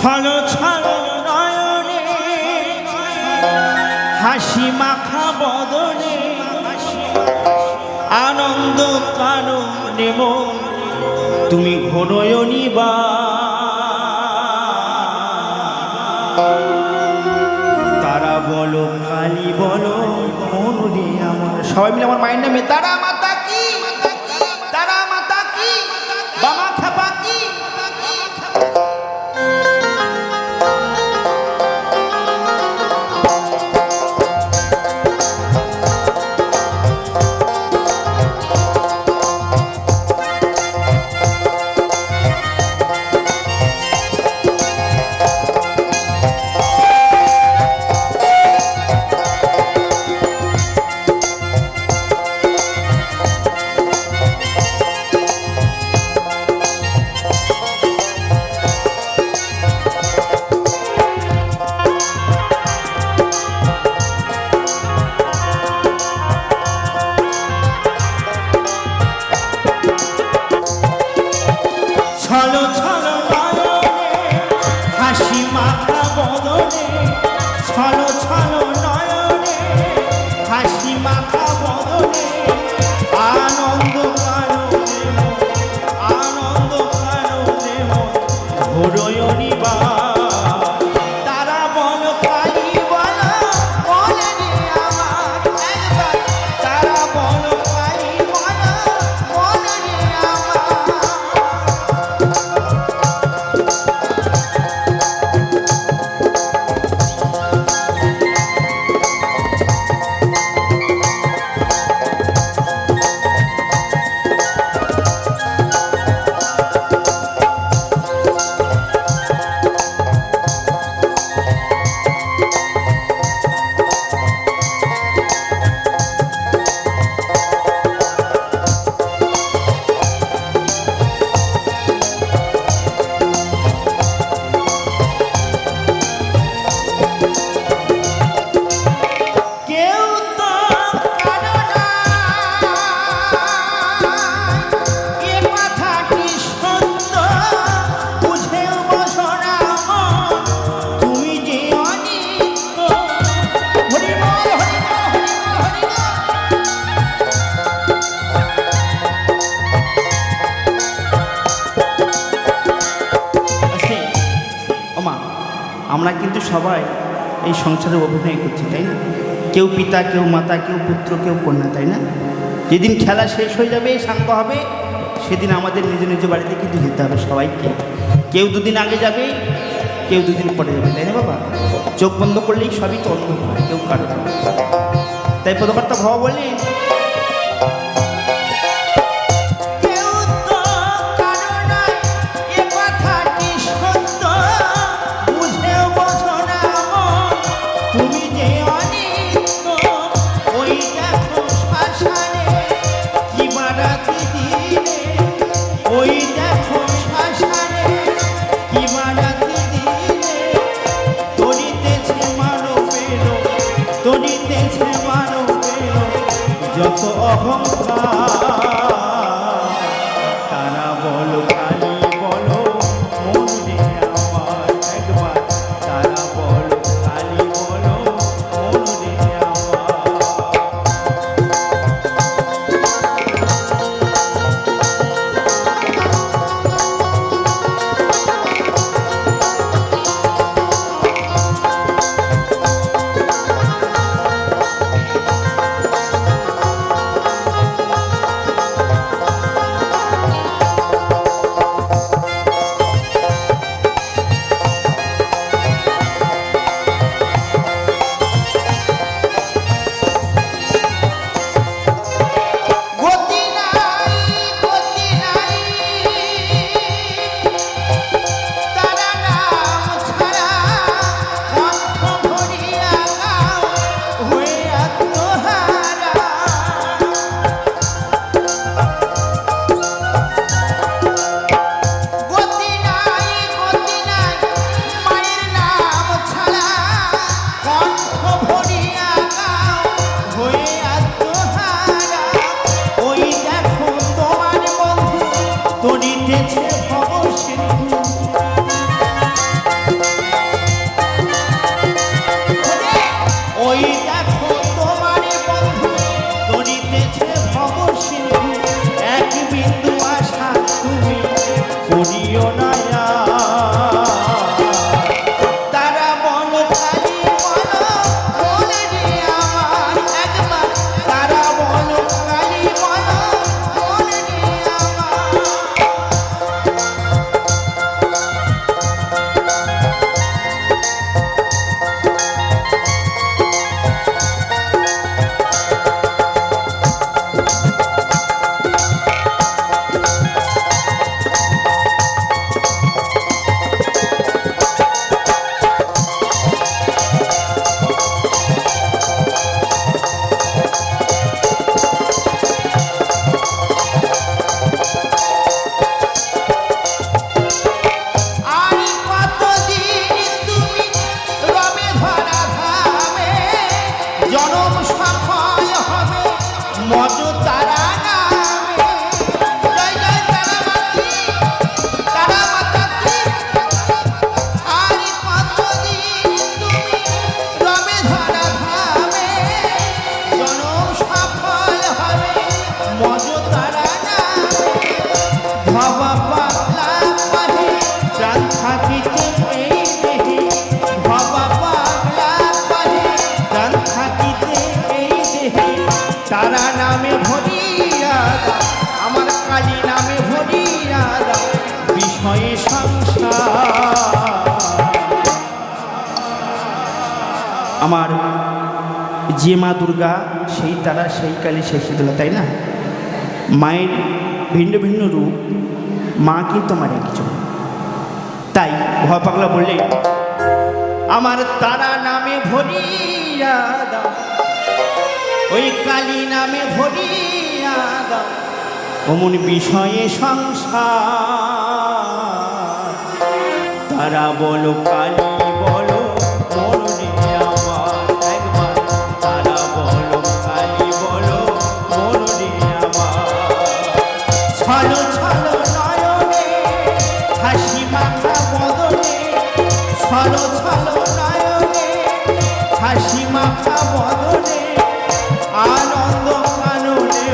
ছলো ছলো নয়নে হাসি মাখা বদনে আনন্দ কাননে মন তুমি ঘনয়নি বা তারা বলো কালী বলো মন রে আমার। সবাই মিলে আমার মায়ের নামে তারা মাতা কি, তারা মাতা কি, বামা খাপা কি। ছলো ছলো নয়নে হাসি মাখা বদনে, ছলো ছলো নয়নে হাসি মাখা বদনে আনন্দ কাননে মন, আনন্দ কাননে মন ঘোরয়নি বা তারা বলো কালী বলো মন রে আমার একবার, তারা বলো কালী বলো মন রে আমার। আমরা কিন্তু সবাই এই সংসারে অভিনয় করছি, তাই না? কেউ পিতা, কেউ মাতা, কেউ পুত্র, কেউ কন্যা, তাই না? যেদিন খেলা শেষ হয়ে যাবে, সাঙ্গ হবে, সেদিন আমাদের নিজ নিজ বাড়িতে কিন্তু যেতে হবে সবাইকে। কেউ দুদিন আগে যাবে, কেউ দুদিন পরে যাবে, তাই না বাবা? চোখ বন্ধ করলেই সবই তো অন্ধকার, কেউ কারো। তাই পদকর্তা ভাবা বললেন যত অহংকার তারা বলো কালী বলো মন রে আমার একবার, তারা বলো কালী বলো মন রে আমার। করিও না তারা বলো কালী বলো মনে রে আমার একবার তারা বলো কালী বলো মনে রে আমার তারা নামে ভরিয়া দাও আমার কালী নামে ভরিয়া দাও বিষয়ে সংসার আমার যে মা দুর্গা সেই তারা সেই কালী সেই শীতলা তাই না মায়ের ভিন্ন ভিন্ন রূপ মা কিন্তু আমার একজন তাই ভয় পাগলা বললে আমার তারা নামে ভরিয়া দাও ওই কালী নামে ভরিয়া দাও অমন বিষয়ে সংসার তারা বলো কালী বলো মনে আমার একবার তারা বলো কালী বলো মনে আমার ছলো ছলো নয়নে হাসি মাখা বদনে ছলো ছলো নয়নে হাসি মাখা বদনে আনন্দ কাননে